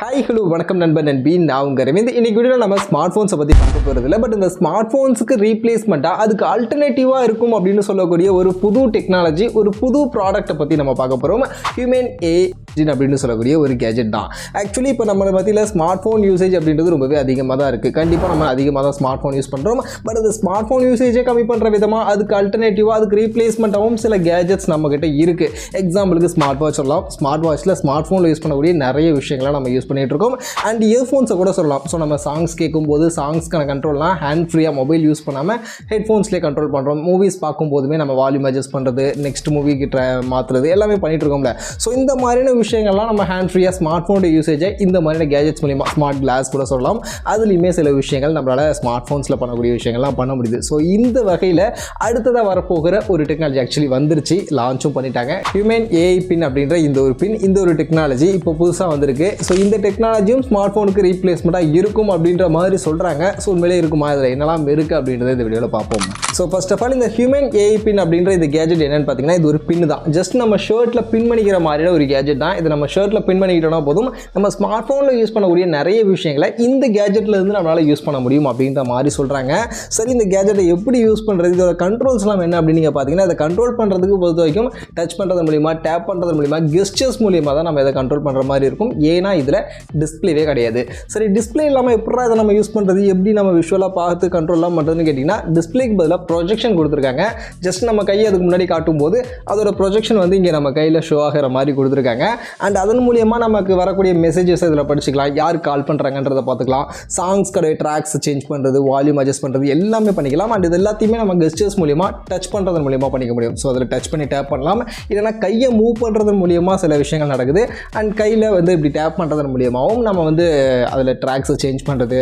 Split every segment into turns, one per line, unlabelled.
Hi hello வணக்கம் நண்பன் நண்பி நான் உங்கள் ரவீந்த். இன்னைக்கு வீடியோவில் நம்ம ஸ்மார்ட் ஃபோன்ஸை பற்றி பார்க்க போகிறது இல்லை. பட் இந்த ஸ்மார்ட் ஃபோன்ஸுக்கு ரீப்ளேஸ்மெண்ட்டாக அதுக்கு ஆல்டர்னேட்டிவாக இருக்கும் அப்படின்னு சொல்லக்கூடிய ஒரு புது டெக்னாலஜி, ஒரு புது ப்ராடக்ட்டை பற்றி நம்ம பார்க்க போகிறோம். ஹியூமன் ஏஐ அப்படின்னு சொல்லக்கூடிய ஒரு கேஜெட் தான். ஆக்சுவலி இப்போ நம்ம மத்தியில் ஸ்மார்ட் ஃபோன் யூசேஜ் அப்படின்றது ரொம்பவே அதிகமாக தான் இருக்குது. கண்டிப்பாக நம்ம அதிகமாக தான் ஸ்மார்ட் ஃபோன் யூஸ் பண்ணுறோம். பட் அந்த ஸ்மார்ட் ஃபோன் யூசேஜை கம்மி பண்ணுற விதமாக அதுக்கு ஆல்டர்னேட்டிவாக அதுக்கு ரீப்ளேஸ்மெண்ட்டாகவும் சில கேஜெட்ஸ் நம்மக்கிட்ட இருக்குது. எக்ஸாம்பிளுக்கு ஸ்மார்ட் வாட்ச் சொல்லலாம். ஸ்மார்ட் வாட்சில் ஸ்மார்ட் ஃபோனில் யூஸ் பண்ணக்கூடிய நிறைய விஷயங்களை நம்ம யூஸ் பண்ணிட்டு இருக்கோம். அண்ட் இயர்ஃபோன்ஸை கூட சொல்லலாம். ஸோ நம்ம சாங்ஸ் கேட்கும்போது சாங்ஸ்க்கான கண்ட்ரோல்லாம் ஹேண்ட் ஃப்ரீயாக மொபைல் யூஸ் பண்ணாமல் ஹெட்ஃபோன்ஸ்லேயே கண்ட்ரோல் பண்ணுறோம். மூவிஸ் பார்க்கும்போதுமே நம்ம வால்யூம் அட்ஜஸ்ட் பண்ணுறது, நெக்ஸ்ட் மூவிக்கு மாற்றுறது எல்லாமே பண்ணிட்டு இருக்கோம்ல. ஸோ இந்த மாதிரியான விஷயங்கள்லாம் நம்ம ஹேண்ட் ஃப்ரீயாக ஸ்மார்ட் ஃபோனோட யூசேஜை இந்த மாதிரியான கேஜெட்ஸ் மூலிமா, ஸ்மார்ட் கிளாஸ் கூட சொல்லலாம், அதுலேயுமே சில விஷயங்கள் நம்மளால் ஸ்மார்ட் ஃபோன்ஸில் பண்ணக்கூடிய விஷயங்கள்லாம் பண்ண முடியுது. ஸோ இந்த வகையில் அடுத்ததாக வரப்போகிற ஒரு டெக்னாலஜி ஆக்சுவலி வந்துருச்சு, லான்ச்சும் பண்ணிட்டாங்க. ஹியூமன் ஏஐ பின் அப்படின்ற இந்த ஒரு டெக்னாலஜி இப்போ புதுசாக வந்திருக்கு. ஸோ இந்த டெக்னாலஜியும் ஸ்மார்ட் ஃபோனுக்கு ரீப்ளேஸ்மெண்ட்டாக இருக்கும் அப்படின்ற மாதிரி சொல்கிறாங்க. ஸோ உண்மையிலே இருக்குமா, இதில் என்னெல்லாம் இருக்குது அப்படின்றத இந்த வீடியோவில் பார்ப்போம். ஸோ ஃபர்ஸ்ட் ஆஃப் ஆல் இந்த ஹியூமன் ஏஐ பின் அப்படின்ற இந்த கேஜெட் என்னென்னு பார்த்தீங்கன்னா, இது ஒரு பின் தான். ஜஸ்ட் நம்ம ஷர்ட்டில் பின் பண்ணிக்கிற மாதிரியான ஒரு கேஜெட் தான். இது நம்ம ஷர்ட்டில் பின் பண்ணிக்கிட்டோம்னா போதும், நம்ம ஸ்மார்ட் ஃபோனில் யூஸ் பண்ணக்கூடிய நிறைய விஷயங்களை இந்த கேஜெட்டில் இருந்து நம்மளால் யூஸ் பண்ண முடியும் அப்படின்ற மாதிரி சொல்கிறாங்க. சரி, இந்த கேஜெட்டை எப்படி யூஸ் பண்ணுறது, இதோட கண்ட்ரோல்ஸ்லாம் என்ன அப்படின்னு நீங்கள் பார்த்தீங்கன்னா, அதை கண்ட்ரோல் பண்ணுறதுக்கு பொறுத்த வரைக்கும் டச் பண்ணுறது மூலிமா, டேப் பண்ணுறது மூலிமா, கெஸ்டர்ஸ் மூலிமா தான் நம்ம இதை கண்ட்ரோல் பண்ணுற மாதிரி இருக்கும். ஏன்னா இதில் டிஸ்பிளேவே கிடையாது. சரி, டிஸ்பிளே இல்லாமல் எப்படா இதை நம்ம யூஸ் பண்ணுறது, எப்படி நம்ம விஷுவலாக பார்த்து கண்ட்ரோல்லாம் பண்ணுறதுன்னு கேட்டிங்கன்னா, டிஸ்பிளேக்கு பதிலாக ப்ரொஜெக்ஷன் கொடுத்துருக்காங்க. ஜஸ்ட் நம்ம கையை அதுக்கு முன்னாடி காட்டும்போது அதோட ப்ரொஜெக்ஷன் வந்து இங்கே நம்ம கையில் ஷோ ஆகிற மாதிரி கொடுத்துருக்காங்க. அண்ட் அதன் மூலியமாக நமக்கு வரக்கூடிய மெசேஜஸ் இதில் படிச்சுக்கலாம், யார் கால் பண்ணுறாங்கன்றதை பார்த்துக்கலாம், சாங்ஸ் கடை ட்ராக்ஸ் சேஞ்ச் பண்ணுறது, வால்யூம் அட்ஜஸ்ட் பண்ணுறது எல்லாமே பண்ணிக்கலாம். அண்ட் இது எல்லாத்தையுமே நம்ம கெஸ்டர்ஸ் மூலிமா, டச் பண்ணுறது மூலிமா பண்ணிக்க முடியும். ஸோ அதில் டச் பண்ணி டேப் பண்ணலாம், இல்லைனா கையை மூவ் பண்ணுறது மூலியமாக சில விஷயங்கள் நடக்குது. அண்ட் கையில் வந்து இப்படி டேப் பண்ணுறது மூலியமாகவும் நம்ம வந்து அதில் ட்ராக்ஸை சேஞ்ச் பண்ணுறது,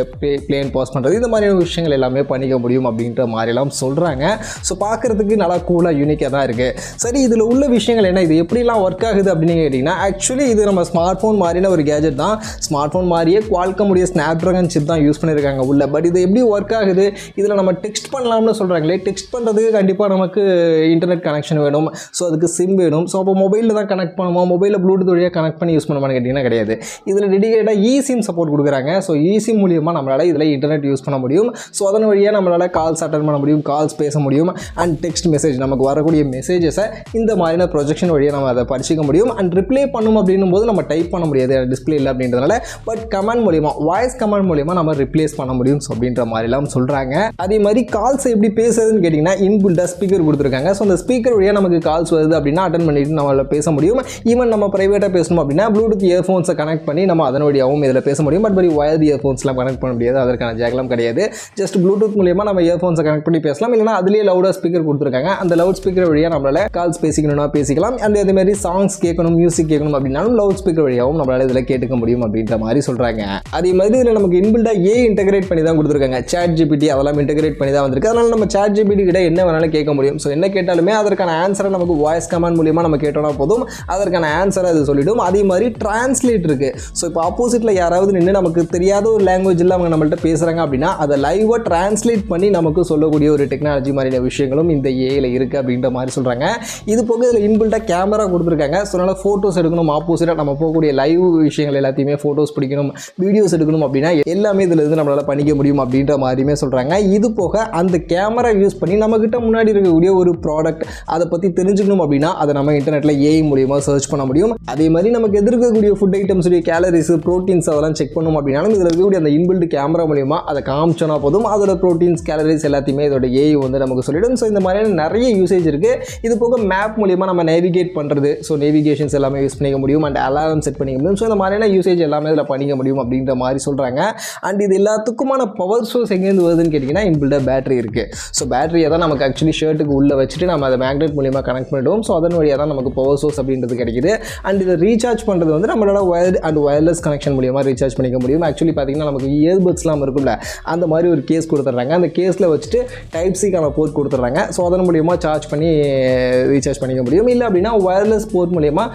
பிளேன் பாஸ் பண்ணுறது, இந்த மாதிரியான விஷயங்கள் எல்லாமே பண்ணிக்க முடியும் அப்படின்ற மாதிரிலாம் சொல்கிறாங்க. ஸோ பார்க்குறதுக்கு நல்லா கூலாக யூனிக்காக தான் இருக்குது. சரி, இதில் உள்ள விஷயங்கள் என்ன, இது எப்படிலாம் ஒர்க் ஆகுது அப்படின்னு கேட்டிங்கன்னா, ஆக்சுவலி இது நம்ம ஸ்மார்ட் ஃபோன் மாதிரியான ஒரு கேஜெட் தான். ஸ்மார்ட் ஃபோன் மாதிரியே குவால்கமுடைய ஸ்னாப்ட்ராகன் சிப் தான் யூஸ் பண்ணியிருக்காங்க உள்ள. பட் இது எப்படி ஒர்க் ஆகுது, இதில் நம்ம டெக்ஸ்ட் பண்ணலாம்னு சொல்கிறாங்களே, டெக்ஸ்ட் பண்ணுறதுக்கு கண்டிப்பாக நமக்கு இன்டர்நெட் கனெக்ஷன் வேணும். ஸோ அதுக்கு சிம் வேணும். ஸோ அப்போ மொபைலில் தான் கனெக்ட் பண்ணுவோம், மொபைலில் ப்ளூடூத் வழியாக கனெக்ட் பண்ணி யூஸ் பண்ணுவான்னு கேட்டிங்கன்னா கிடையாது. இதில் டெடிகேட்டாக இசிம் சப்போர்ட் கொடுக்குறாங்க. ஸோ இசிம் மூலியமாக நம்மளால் இதில் இன்டர்நெட் யூஸ் பண்ண முடியும். ஸோ அதன் வழியாக நம்மளால் கால்ஸ் அட்டன் பண்ண முடியும், கால்ஸ் பேச முடியும். அண்ட் டெக்ஸ்ட் மெசேஜ், நமக்கு வரக்கூடிய மெசேஜஸை இந்த மாதிரியான ப்ரொஜெக்ஷன் வழியாக நம்ம அதை படிச்சிக்க முடியும். அண்ட் ரிப்ளை பண்ணும் அப்படின்னும் போது நம்ம டைப் பண்ண முடியாது, டிஸ்பிளே இல்லை அப்படின்றதுனால. பட் கமெண்ட் மூலிமா, வாய்ஸ் கமெண்ட் மூலிமா நம்ம ரிப்ளேஸ் பண்ண முடியும். ஸோ அப்படின்ற மாதிரிலாம் சொல்கிறாங்க. அதே மாதிரி கால்ஸ் எப்படி பேசுறதுன்னு கேட்டிங்கன்னா, இன்பில்டாக ஸ்பீக்கர் கொடுத்துருக்காங்க. ஸோ அந்த ஸ்பீக்கர் வழியாக நமக்கு கால்ஸ் வருது அப்படின்னா அட்டன் பண்ணிட்டு நம்மளால் பேச முடியும். ஈவன் நம்ம ப்ரைவேட்டாக பேசணும் அப்படின்னா ப்ளூடூத் இயர்ஃபோன்ஸை கனெக்ட் பண்ணி நம்ம அதன் வழியாகவும் இதில் பேச முடியும். பட் மாதிரி வயர்டு இயர்ஃபோன்ஸ்லாம் கனெக்ட் பண்ண முடியாது, அதற்கான ஜாக்லாம் கிடையாது. ஜஸ்ட் ப்ளூடூத் மூலியமாக நம்ம இயர்ஃபோன்ஸை கனெக்ட் பண்ணி பேசலாம். இல்லைனா அதுலேயே லவுடாக ஸ்பீக்கர் கொடுத்துருக்காங்க. அந்த லவுட் ஸ்பீக்கர் வழியாக நம்மளால் கால்ஸ் பேசிக்கணும்னா பேசிக்கலாம். அண்ட் அதேமாதிரி சாங்ஸ் கேட்கணும், மியூசிக் கேட்கணும் அப்படின்னாலும் லவுட் ஸ்பீக்கர் வழியாகவும் நம்மளால் இதில் கேட்டுக்க முடியும் அப்படின்ற மாதிரி சொல்கிறாங்க. அதே மாதிரி இதில் நமக்கு இன்பில்டாக இன்டெகிரேட் பண்ணி தான் கொடுத்துருக்காங்க. சாட் ஜிபிடி அதெல்லாம் இன்டெகிரேட் பண்ணி தான் வந்திருக்கு. அதனால் நம்ம சாட் ஜிபிடி கிட்ட என்ன வேணாலும் கேட்க முடியும். ஸோ என்ன கேட்டாலுமே அதற்கான ஆன்சரை நமக்கு வாய்ஸ் கமெண்ட் மூலியமாக நம்ம கேட்டோம்னா போதும், அதற்கான ஆன்சரை அது சொல்லிடும். அதே மாதிரி டிரான்ஸ்லேட் இருக்குது. ஸோ இப்போ ஆப்போசிட்டில் யாராவது நின்று நமக்கு தெரியாத ஒரு லாங்குவேஜில் அவங்க நம்மள்ட்ட பேசுகிறாங்க அப்படின்னா அதை லைவாக டிரான்ஸ்லேட் பண்ணி நமக்கு சொல்லக்கூடிய ஒரு டெக்னாலஜி மாதிரியான விஷயங்களும் இந்த ஏஐயில் இருக்குது அப்படின்ற மாதிரி சொல்கிறாங்க. இது போக இதில் இன்பில்டாக கேமரா கொடுத்துருக்காங்க. ஸோ அதனால் ஃபோட்டோஸ் எடுக்கணும், ஆப்போசிட்டாக நம்ம போகக்கூடிய லைவ் விஷயங்கள் எல்லாத்தையுமே ஃபோட்டோஸ் பிடிக்கணும், வீடியோஸ் எடுக்கணும் அப்படின்னா எல்லாமே இதில் இருந்து நம்மளால் பண்ணிக்க முடியும் அப்படின்ற மாதிரியுமே சொல்கிறாங்க. இது போக அந்த கேமரா யூஸ் பண்ணி நம்மக்கிட்ட முன்னாடி இருக்கக்கூடிய ஒரு ப்ராடக்ட் அதை பற்றி தெரிஞ்சுக்கணும் அப்படின்னா அதை நம்ம இன்டர்நெட்டில் ஏஐ மூலியமாக சர்ச் பண்ண முடியும். அதே மாதிரி நமக்கு எதிர்க்கக்கூடிய ஃபுட் ஐட்டம்ஸுடைய கேலரிஸ், ப்ரோட்டீன்ஸ் அதெல்லாம் செக் பண்ணணும் அப்படின்னாலும் இதில் இருக்கக்கூடிய அந்த இன்பில்ட் கேமரா மூலியமாக அதை காமிச்சோன்னா போதும், அதோட ப்ரோட்டீன்ஸ், கேலரிஸ் எல்லாத்தையுமே இதோட ஏஐ வந்து நமக்கு சொல்லிடும். ஸோ இந்த மாதிரியான நிறைய யூசேஜ் இருக்குது. இது போக மேப் மூலியமாக நம்ம நேவிகேட் பண்ணுறது, ஸோ நேவிகேஷன்ஸ் எல்லாமே யூஸ் பண்ணிக்க முடியும். அண்ட் அலாரம் செட் பண்ணிக்க முடியும். ஸோ இந்த மாதிரியான யூசேஜ் எல்லாமே இதில் பண்ணிக்க முடியும் அப்படின்ற மாதிரி சொல்கிறாங்க. அண்ட் இது எல்லாத்துக்குமான பவர் சோர்ஸ் எங்கேருந்து வருதுன்னு கேட்டிங்கன்னா, இன்பில்டாக பேட்டரி இருக்குது. ஸோ பேட்டரியை தான் நமக்கு ஆக்சுவலி ஷர்ட்டுக்கு உள்ளே வச்சுட்டு நம்ம அதை மேக்னெட் மூலியமாக கனெக்ட் பண்ணிவிடுவோம். ஸோ அதன் வழியாக தான் நமக்கு பவர் சோர்ஸ் அப்படின்றது கிடைக்குது. அண்ட் இதை ரீசார்ஜ் பண்ணுறது வந்து நம்மளோட வயர்டு அண்ட் வயர்லெஸ் கனெக்ஷன் மூலியமாக ரீசார்ஜ் பண்ணிக்க முடியும். ஆக்சுவலி பார்த்தீங்கன்னா நமக்கு இயர்பட்ஸ்லாம் இருக்கும்ல, அந்த மாதிரி ஒரு கேஸ் கொடுத்துட்றாங்க. அந்த கேஸில் வச்சுட்டு டைப் சிக்கான போர்ட் கொடுத்துட்றாங்க. ஸோ அதன் மூலியமாக சார்ஜ் பண்ணி ரீசார்ஜ் பண்ணிக்க முடியும். இல்லை அப்படின்னா வயர்லெஸ் போர்ட் மூலியமாக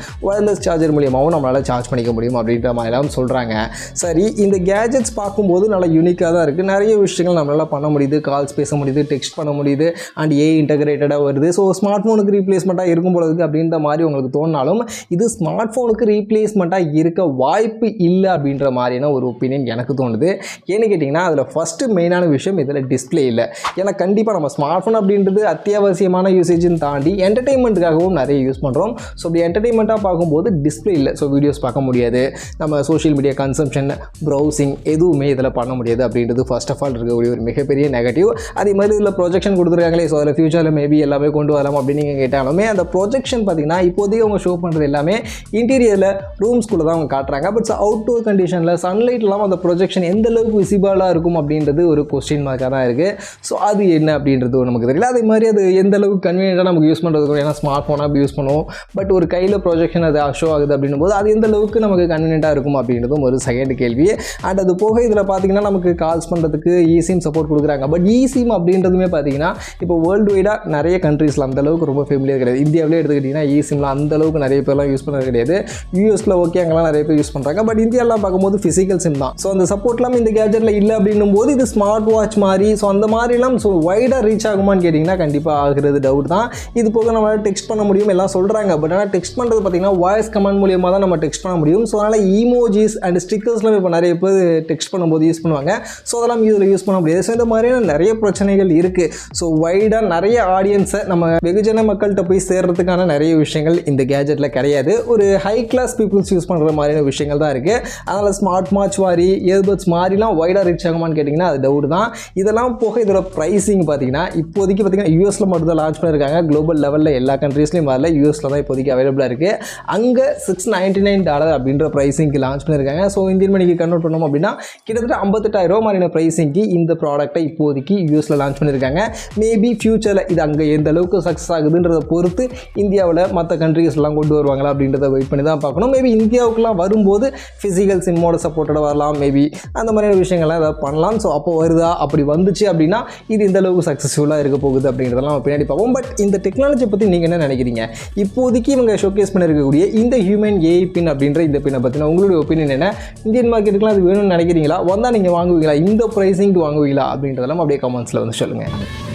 வயர்லெஸ் சார்ஜர் மூலியமாகவும் நம்மளால் சார்ஜ் பண்ணிக்க முடியும் அப்படின்ற மாதிரிலாம் சொல்கிறாங்க. சரி, இந்த கேஜெட்ஸ் பார்க்கும்போது நல்லா யூனிக்காக தான் இருக்குது. நிறைய விஷயங்கள் நம்மளால் பண்ண முடியுது, கால்ஸ் பேச முடியுது, டெக்ஸ்ட் பண்ண முடியுது, அண்ட் ஏஐ இன்டகிரேட்டடாக வருது. ஸோ ஸ்மார்ட் ஃபோனுக்கு ரீப்ளேஸ்மெண்ட்டாக இருக்கும் போல இருக்குது அப்படின்ற மாதிரி உங்களுக்கு தோணினாலும் இது ஸ்மார்ட் ஃபோனுக்கு ரீப்ளேஸ்மெண்ட்டாக இருக்க வாய்ப்பு இல்லை அப்படின்ற மாதிரியான ஒரு ஒப்பீனியன் எனக்கு தோணுது. ஏன்னு கேட்டிங்கன்னா அதில் ஃபஸ்ட்டு மெயினான விஷயம் இதில் டிஸ்பிளே இல்லை. ஏன்னா கண்டிப்பாக நம்ம ஸ்மார்ட் ஃபோன் அப்படின்றது அத்தியாவசியமான யூசேஜின்னு தாண்டி என்டர்டெயின்மெண்ட்டுக்காகவும் நிறைய யூஸ் பண்ணுறோம். ஸோ அப்படி என்டர்டெயின்மெண்ட்டாக பார்க்கும்போது டிஸ்பிளே இல்லை. ஸோ வீடியோஸ் பார்க்க முடியாது, நம்ம சோஷியல் மீடியா கன்சம்ஷன், ப்ரௌசிங் எதுவுமே இதில் பண்ண முடியாது அப்படின்றது ஃபர்ஸ்ட் ஆஃப் ஆல் இருக்கக்கூடிய ஒரு மிகப்பெரிய நெகட்டிவ். அதே மாதிரி இதில் ப்ரொஜெக்ஷன் கொடுத்துருக்காங்களே, ஸோ அதில் ஃபியூச்சரில் மேபி எல்லாமே கொண்டு வரலாம் அப்படின்னு நீங்கள் கேட்டாலுமே அந்த ப்ரொஜெக்ஷன் பார்த்தீங்கன்னா இப்போதைக்கு அவங்க ஷோ பண்ணுறது எல்லாமே இன்டீரியரில் ரூம்ஸ்குள்ளே தான் அவங்க காட்டுறாங்க. பட் அவுட்டோர் கண்டிஷனில் சன்லைட்லாம் அந்த ப்ரொஜெக்ஷன் எந்த அளவுக்கு விசிபிளாக இருக்கும் அப்படின்றது ஒரு கொஸ்டின் மார்க்காக தான் இருக்குது. ஸோ அது என்ன அப்படின்றது நமக்கு தெரியல. அதே மாதிரி அது எந்த அளவுக்கு கன்வீனியன்ட்டாக நமக்கு யூஸ் பண்ணுறதுக்கு, ஏன்னா ஸ்மார்ட் ஃபோனாக யூஸ் பண்ணுவோம், பட் ஒரு கையில் ப்ரொஜெக்ஷன் அது ஷோ ஆகுது அப்படின்னும் போது அது எந்த அளவுக்கு நமக்கு கன்வீனியன்ட்டாக இருக்கும் அப்படின்றதும் ஒரு செகண்ட் கேள்வி. அண்ட் அது போக இதில் பார்த்தீங்கன்னா நமக்கு கால்ஸ் பண்ணுறதுக்கு eSIM சப்போர்ட் கொடுக்குறாங்க. பட் eSIM அப்படின்றதுமே பார்த்தீங்கன்னா இப்போ வேர்ல்டு வைடாக நிறைய கண்ட்ரீஸில் அந்தளவுக்கு ரொம்ப ஃபெமிலியர் கிடையாது. இந்தியாவிலே எடுத்துக்கிட்டிங்கன்னா eSIMலாம் அந்தளவுக்கு நிறைய பேர்லாம் யூஸ் பண்ணுறது கிடையாது. யூஎஸில் ஓகே அங்கெல்லாம் நிறைய பேர் யூஸ் பண்ணுறாங்க. பட் இந்தியாவெலாம் பார்க்கும்போது ஃபிசிக்கல் சிம் தான். ஸோ அந்த சப்போர்ட்லாம் இந்த கேஜெட்டில் இல்லை அப்படின்னும் போது இது ஸ்மார்ட் வாட்ச் மாதிரி, ஸோ அந்த மாதிரிலாம் ஸோ வைடாக ரீச் ஆகுமான்னு கேட்டிங்கன்னா கண்டிப்பாக ஆகுறது டவுட் தான். இது போக நம்மளால் டெக்ஸ்ட் பண்ண முடியும் எல்லாம் சொல்கிறாங்க. பட் ஆனால் டெக்ஸ்ட் பண்ணுறது பார்த்தீங்கன்னா வாய்ஸ் கமெண்ட் மூலியமாக தான் நம்ம டெக்ஸ்ட் பண்ண முடியும். ஸோ அதனால் ஈமோஜிஸ் அண்ட் ஸ்டிக்கர்ஸ்லாம் இப்போ நிறைய பேர் டெக்ஸ்ட் பண்ணும்போது யூஸ் பண்ணுவாங்க. ஸோ அதெல்லாம் இதில் யூஸ் பண்ண முடியாது. ஸோ இந்த மாதிரியான நிறைய பிரச்சனைகள் இருக்குது. ஸோ வைடாக நிறைய ஆடியன்ஸை நம்ம வெகுஜன மக்கள்கிட்ட போய் சேர்றதுக்கான நிறைய விஷயங்கள் இந்த கேஜெட்டில் கிடையாது. ஒரு ஹை கிளாஸ் பீப்புள்ஸ் யூஸ் பண்ணுற மாதிரியான விஷயங்கள் தான் இருக்குது. அதனால் ஸ்மார்ட் வாட்ச் மாதிரி இயர்பட்ஸ் மாதிரிலாம் வைடாக ரீச் ஆகுமான்னு கேட்டிங்கன்னா அது டவுட் தான். இதெல்லாம் போக இதோட ப்ரைஸிங் பார்த்தீங்கன்னா இப்போதைக்கு பார்த்தீங்கன்னா யூஎஸில் மட்டும் தான் லான்ச் பண்ணியிருக்காங்க. குளோபல் லெவலில் எல்லா கண்ட்ரீஸ்லையும் வரல, யூஎஸில் தான் இப்போதைக்கு அவைலபிளாக இருக்குது. அங்கே $699 அப்படின்ற ப்ரைஸிங்க்கு லான்ச் பண்ணியிருக்காங்க. ஸோ இந்தியன் மணிக்கு கன்வெர்ட் பண்ணோம் அப்படின்னா கிட்டத்தட்ட 58,000 மாதிரியான ப்ரைஸிங்க்கு இந்த ப்ராடக்ட்டை இப்போதைக்கு யூஎஸில் லான்ச் பண்ணியிருக்காங்க. மேபி ஃபியூச்சரில் இது அங்கே எந்த அளவுக்கு சக்ஸஸ் ஆகுதுன்றதை பொறுத்து இந்தியாவில் மற்ற கண்ட்ரீஸ்லாம் கொண்டு வருவாங்களா அப்படின்றத வெயிட் பண்ணி தான் பார்க்கணும். மேபி இந்தியாவுக்குலாம் வரும்போது ஃபிசிக்கல் சிம்மோட சப்போர்ட்டோட வரலாம், மேபி அந்த மாதிரியான விஷயங்கள்லாம் ஏதாவது பண்ணலாம். ஸோ அப்போ வருதா, அப்படி வந்துச்சு அப்படின்னா இது இந்த அளவுக்கு சக்ஸஸ்ஃபுல்லாக இருக்க போகுது அப்படின்றதெல்லாம் நம்ம பின்னாடி பார்ப்போம். பட் இந்த டெக்னாலஜி பற்றி நீங்கள் என்ன நினைக்கிறீங்க? இப்போதைக்கு இவங்க ஷோகேஸ் பண்ணியிருக்கக்கூடிய இந்த ஹியூமன் ஏஐ பின் அப்படின்ற இந்த பின்னை பற்றின உங்களுடைய ஒப்பீனியன் என்ன? இந்தியன் மார்க்கெட்டுக்குலாம் அது வேணும்னு நினைக்கிறீங்களா? வந்தால் நீங்கள் வாங்குவீங்களா? இந்த ப்ரைஸிங்க்கு வாங்குவீங்களா அப்படின்றதெல்லாம் அப்படியே கமெண்ட்ஸில் வந்து சொல்லுங்கள்.